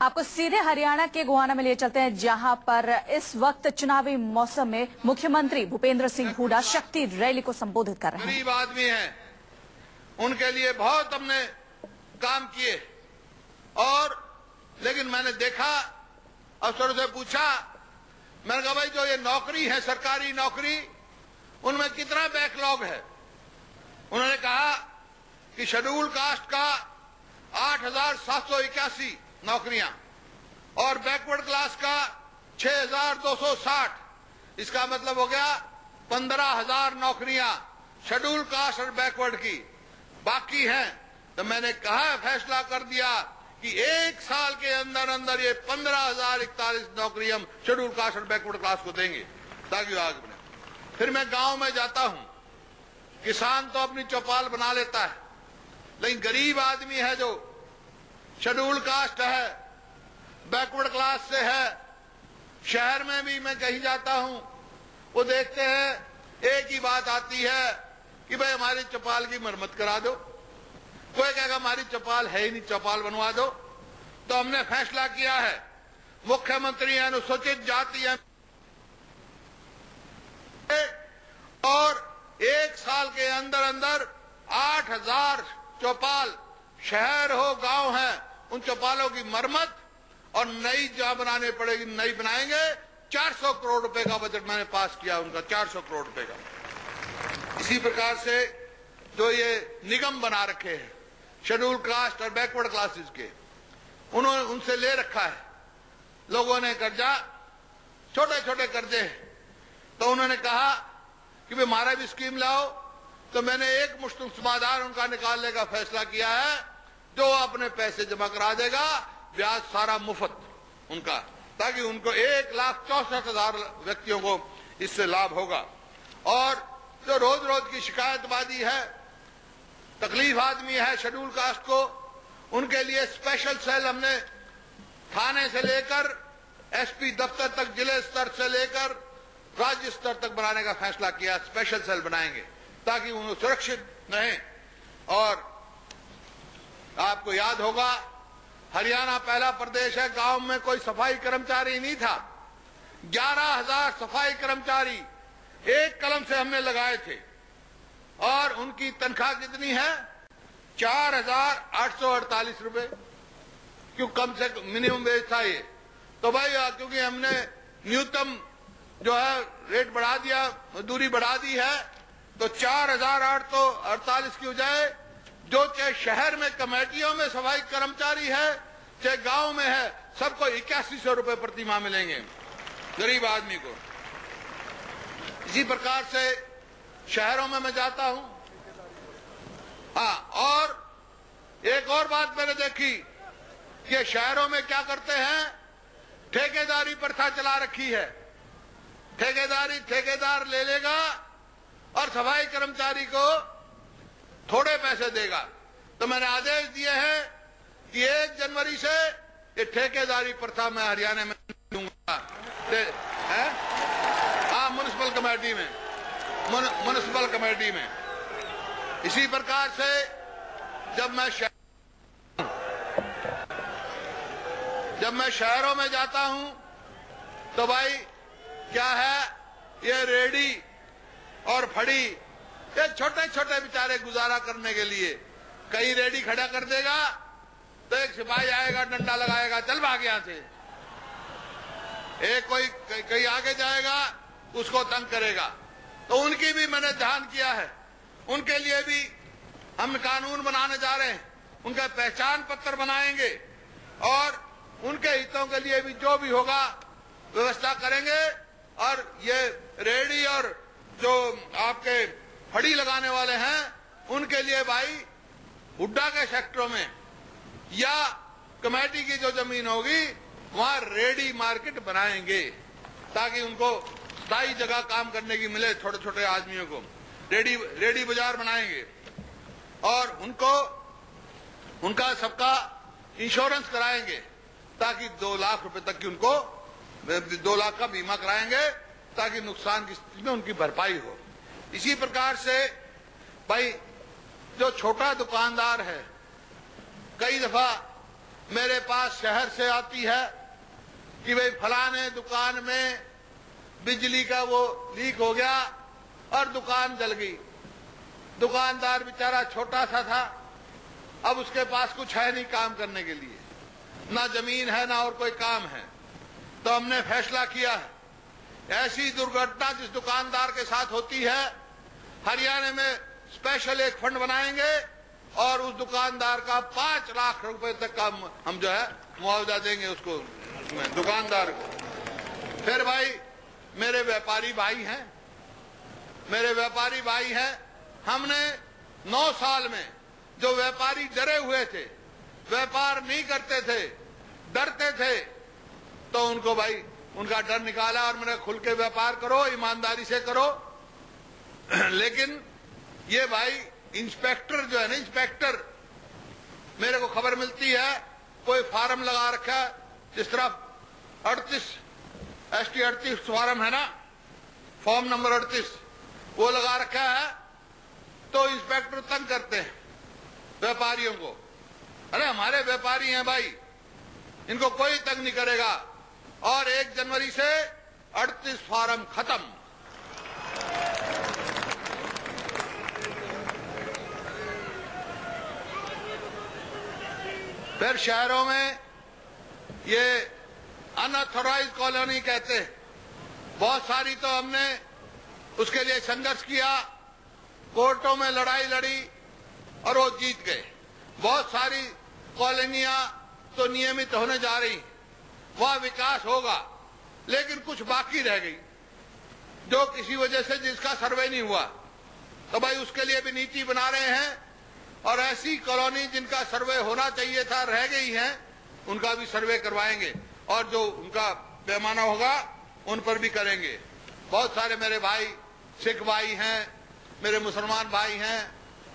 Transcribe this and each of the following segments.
आपको सीधे हरियाणा के गोहाना में ले चलते हैं, जहां पर इस वक्त चुनावी मौसम में मुख्यमंत्री भूपेंद्र सिंह हुड्डा शक्ति रैली को संबोधित कर रहे हैं। गरीब आदमी हैं, उनके लिए बहुत हमने काम किए और लेकिन मैंने देखा, अफसरों से पूछा, मैंने कहा भाई जो ये नौकरी है, सरकारी नौकरी, उनमें कितना बैकलॉग है। उन्होंने कहा कि शेड्यूल कास्ट का 8,781 नौकरियां और बैकवर्ड क्लास का 6,260, इसका मतलब हो गया 15,000 नौकरियां शेड्यूल कास्ट और बैकवर्ड की बाकी हैं। तो मैंने कहा, फैसला कर दिया कि एक साल के अंदर अंदर ये 15,041 नौकरी हम शेड्यूल कास्ट और बैकवर्ड क्लास को देंगे ताकि वो आगे बढ़े। फिर मैं गांव में जाता हूं, किसान तो अपनी चौपाल बना लेता है, लेकिन गरीब आदमी है जो शेड्यूल कास्ट है, बैकवर्ड क्लास से है, शहर में भी मैं कहीं जाता हूं, वो देखते हैं एक ही बात आती है कि भाई हमारी चौपाल की मरम्मत करा दो। कोई कहेगा हमारी चौपाल है ही नहीं, चौपाल बनवा दो। तो हमने फैसला किया है, मुख्यमंत्री अनुसूचित जाति और एक साल के अंदर अंदर 8,000 चौपाल, शहर हो गांव है, उन चौपालों की मरम्मत और नई जहां बनाने पड़ेगी नई बनाएंगे। 400 करोड़ रुपए का बजट मैंने पास किया उनका, 400 करोड़ रुपए का। इसी प्रकार से जो ये निगम बना रखे हैं शेड्यूल कास्ट और बैकवर्ड क्लासेस के, उन्होंने उनसे ले रखा है लोगों ने कर्जा, छोटे छोटे कर्जे। तो उन्होंने कहा कि भाई हमारा भी स्कीम लाओ। तो मैंने एक मुश्त समाधान उनका निकालने का फैसला किया है, जो अपने पैसे जमा करा देगा, ब्याज सारा मुफ्त उनका, ताकि उनको 1,64,000 व्यक्तियों को इससे लाभ होगा। और जो रोज रोज की शिकायतबाजी है, तकलीफ आदमी है शेड्यूल कास्ट को, उनके लिए स्पेशल सेल हमने थाने से लेकर एसपी दफ्तर तक, जिले स्तर से लेकर राज्य स्तर तक बनाने का फैसला किया। स्पेशल सेल बनाएंगे ताकि वो सुरक्षित रहें। और आपको याद होगा, हरियाणा पहला प्रदेश है, गांव में कोई सफाई कर्मचारी नहीं था। 11,000 सफाई कर्मचारी एक कलम से हमने लगाए थे और उनकी तनख्वाह कितनी है? 4,848 रुपए। क्यों? कम से मिनिमम वेज था ये। तो भाई क्योंकि हमने न्यूनतम जो है रेट बढ़ा दिया, मजदूरी बढ़ा दी है, तो 4,848 की बजाय जो चाहे शहर में कमेटियों में सफाई कर्मचारी है, चाहे गांव में है, सबको 8100 रुपए प्रति माह मिलेंगे गरीब आदमी को। इसी प्रकार से शहरों में मैं जाता हूं। हाँ, और एक और बात मैंने देखी कि शहरों में क्या करते हैं, ठेकेदारी प्रथा चला रखी है। ठेकेदार ले लेगा और सफाई कर्मचारी को थोड़े पैसे देगा। तो मैंने आदेश दिए हैं कि 1 जनवरी से ये ठेकेदारी प्रथा मैं हरियाणा में दूंगा। हाँ, म्युनिसिपल कमेटी में। इसी प्रकार से जब मैं शहरों में जाता हूं तो भाई क्या है, ये रेडी और फड़ी, ये छोटे छोटे बेचारे गुजारा करने के लिए कहीं रेडी खड़ा कर देगा तो एक सिपाही आएगा, डंडा लगाएगा, चल भाग यहां से। एक कोई कहीं आगे जाएगा, उसको तंग करेगा। तो उनकी भी मैंने ध्यान किया है, उनके लिए भी हम कानून बनाने जा रहे हैं, उनका पहचान पत्र बनाएंगे और उनके हितों के लिए भी जो भी होगा व्यवस्था करेंगे। और ये रेडी और जो आपके फड़ी लगाने वाले हैं, उनके लिए भाई हुड्डा के सेक्टरों में या कमेटी की जो जमीन होगी वहां रेडी मार्केट बनाएंगे, ताकि उनको स्थायी जगह काम करने की मिले। छोटे छोटे आदमियों को रेडी बाजार बनाएंगे और उनका सबका इंश्योरेंस कराएंगे, ताकि 2 लाख रुपए तक की उनको 2 लाख का बीमा कराएंगे, ताकि नुकसान की स्थिति में उनकी भरपाई हो। इसी प्रकार से भाई जो छोटा दुकानदार है, कई दफा मेरे पास शहर से आती है कि भाई फलाने दुकान में बिजली का वो लीक हो गया और दुकान जल गई। दुकानदार बेचारा छोटा सा था, अब उसके पास कुछ है नहीं काम करने के लिए, ना जमीन है ना और कोई काम है। तो हमने फैसला किया है ऐसी दुर्घटना जिस दुकानदार के साथ होती है, हरियाणा में स्पेशल एक फंड बनाएंगे और उस दुकानदार का 5 लाख रुपए तक का हम जो है मुआवजा देंगे उसको, दुकानदार को। फिर भाई मेरे व्यापारी भाई हैं, हमने 9 साल में जो व्यापारी डरे हुए थे, व्यापार नहीं करते थे, डरते थे, तो उनको भाई उनका डर निकाला और मैंने खुल के व्यापार करो, ईमानदारी से करो। लेकिन ये भाई इंस्पेक्टर जो है ना, इंस्पेक्टर, मेरे को खबर मिलती है कोई फार्म लगा रखा है, जिस तरह 38 ST 38 फार्म है ना, फॉर्म नंबर 38 वो लगा रखा है। तो इंस्पेक्टर तंग करते हैं व्यापारियों को। अरे हमारे व्यापारी हैं भाई, इनको कोई तंग नहीं करेगा। और 1 जनवरी से 38 फार्म खत्म। फिर शहरों में ये अनऑथोराइज्ड कॉलोनी कहते हैं, बहुत सारी, तो हमने उसके लिए संघर्ष किया, कोर्टों में लड़ाई लड़ी और वो जीत गए। बहुत सारी कॉलोनियां तो नियमित होने जा रही, वहां विकास होगा, लेकिन कुछ बाकी रह गई जो किसी वजह से जिसका सर्वे नहीं हुआ। तो भाई उसके लिए भी नीति बना रहे हैं और ऐसी कॉलोनी जिनका सर्वे होना चाहिए था रह गई हैं, उनका भी सर्वे करवाएंगे और जो उनका पैमाना होगा उन पर भी करेंगे। बहुत सारे मेरे भाई सिख भाई हैं, मेरे मुसलमान भाई हैं,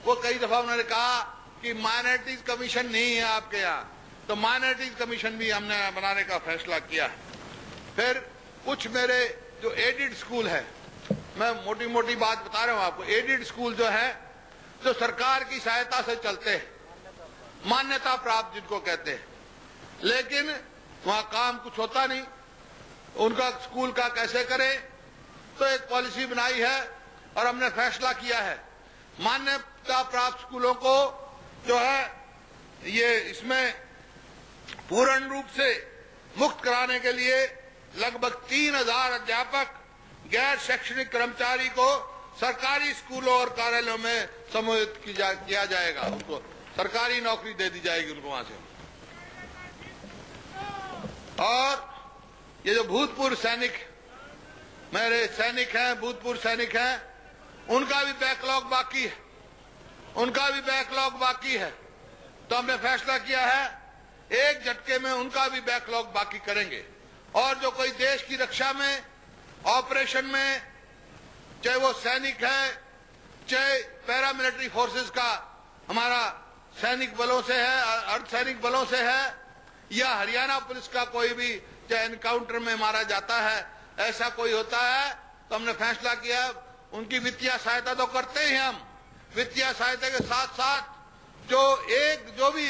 वो कई दफा उन्होंने कहा कि माइनॉरिटीज कमीशन नहीं है आपके यहाँ, तो माइनॉरिटीज कमीशन भी हमने बनाने का फैसला किया है। फिर कुछ मेरे जो एडिड स्कूल है, मैं मोटी मोटी बात बता रहा हूं आपको, एडिड स्कूल जो है जो सरकार की सहायता से चलते हैं, मान्यता प्राप्त जिनको कहते हैं, लेकिन वहां काम कुछ होता नहीं, उनका स्कूल का कैसे करें। तो एक पॉलिसी बनाई है और हमने फैसला किया है मान्यता प्राप्त स्कूलों को जो है ये इसमें पूर्ण रूप से मुक्त कराने के लिए लगभग 3000 अध्यापक, गैर शैक्षणिक कर्मचारी को सरकारी स्कूलों और कार्यालयों में सम्मिलित किया जाएगा। उनको सरकारी नौकरी दे दी जाएगी उनको वहां से। और ये जो भूतपूर्व सैनिक, मेरे सैनिक हैं, भूतपूर्व सैनिक हैं, उनका भी बैकलॉग बाकी है, तो हमने फैसला किया है एक झटके में उनका भी बैकलॉग बाकी करेंगे। और जो कोई देश की रक्षा में, ऑपरेशन में, चाहे वो सैनिक है, चाहे पैरामिलिट्री फोर्सेस का हमारा सैनिक बलों से है, अर्धसैनिक बलों से है, या हरियाणा पुलिस का कोई भी चाहे एनकाउंटर में मारा जाता है, ऐसा कोई होता है, तो हमने फैसला किया उनकी वित्तीय सहायता तो करते ही हम, वित्तीय सहायता के साथ साथ जो भी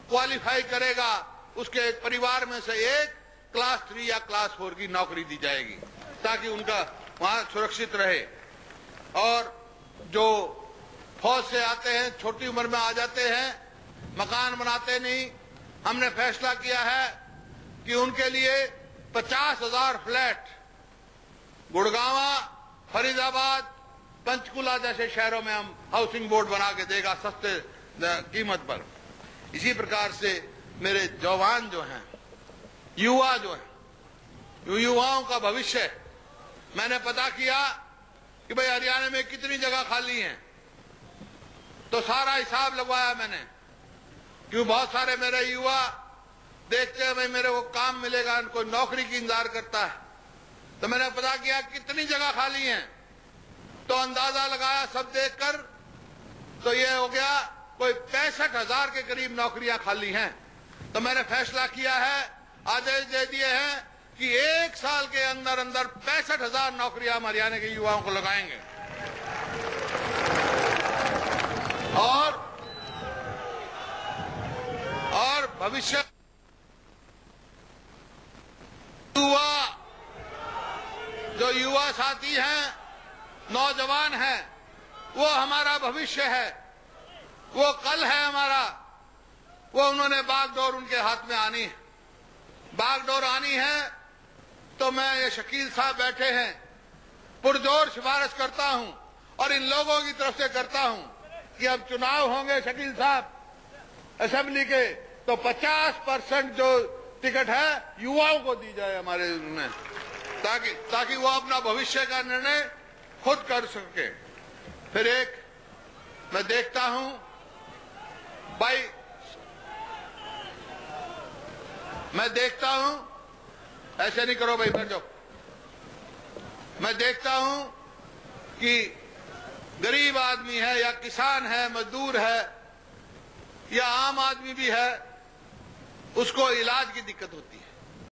क्वालिफाई करेगा उसके परिवार में से एक क्लास 3 या क्लास 4 की नौकरी दी जाएगी, ताकि उनका वहां सुरक्षित रहे। और जो फौज से आते हैं, छोटी उम्र में आ जाते हैं, मकान बनाते नहीं, हमने फैसला किया है कि उनके लिए 50,000 फ्लैट गुड़गांव, फरीदाबाद, पंचकुला जैसे शहरों में हम हाउसिंग बोर्ड बना के देगा सस्ते कीमत पर। इसी प्रकार से मेरे जवान जो हैं, युवा जो हैं, युवाओं का भविष्य, मैंने पता किया कि भाई हरियाणा में कितनी जगह खाली हैं, तो सारा हिसाब लगवाया मैंने, क्यों बहुत सारे मेरे युवा देखते हैं भाई मेरे को काम मिलेगा, उनको नौकरी की इंतजार करता है, तो मैंने पता किया कितनी जगह खाली हैं, तो अंदाजा लगाया सब देखकर, तो ये हो गया कोई 65,000 के करीब नौकरियां खाली हैं। तो मैंने फैसला किया है, आदेश दे दिए हैं कि 1 साल के अंदर अंदर 65,000 नौकरियां हम हरियाणा के युवाओं को लगाएंगे। और भविष्य जो युवा साथी हैं, नौजवान हैं, वो हमारा भविष्य है, वो कल है हमारा। वो उन्होंने बागडोर उनके हाथ में आनी है, बागडोर आनी है। तो मैं ये शकील साहब बैठे हैं, पुरजोर सिफारिश करता हूं और इन लोगों की तरफ से करता हूं कि अब चुनाव होंगे शकील साहब असेंबली के, तो 50% जो टिकट है युवाओं को दी जाए हमारे में, ताकि वो अपना भविष्य का निर्णय खुद कर सके। फिर एक मैं देखता हूं भाई, मैं देखता हूं, ऐसे नहीं करो भाई, बैठ जाओ। मैं देखता हूं कि गरीब आदमी है या किसान है, मजदूर है या आम आदमी भी है, उसको इलाज की दिक्कत होती है।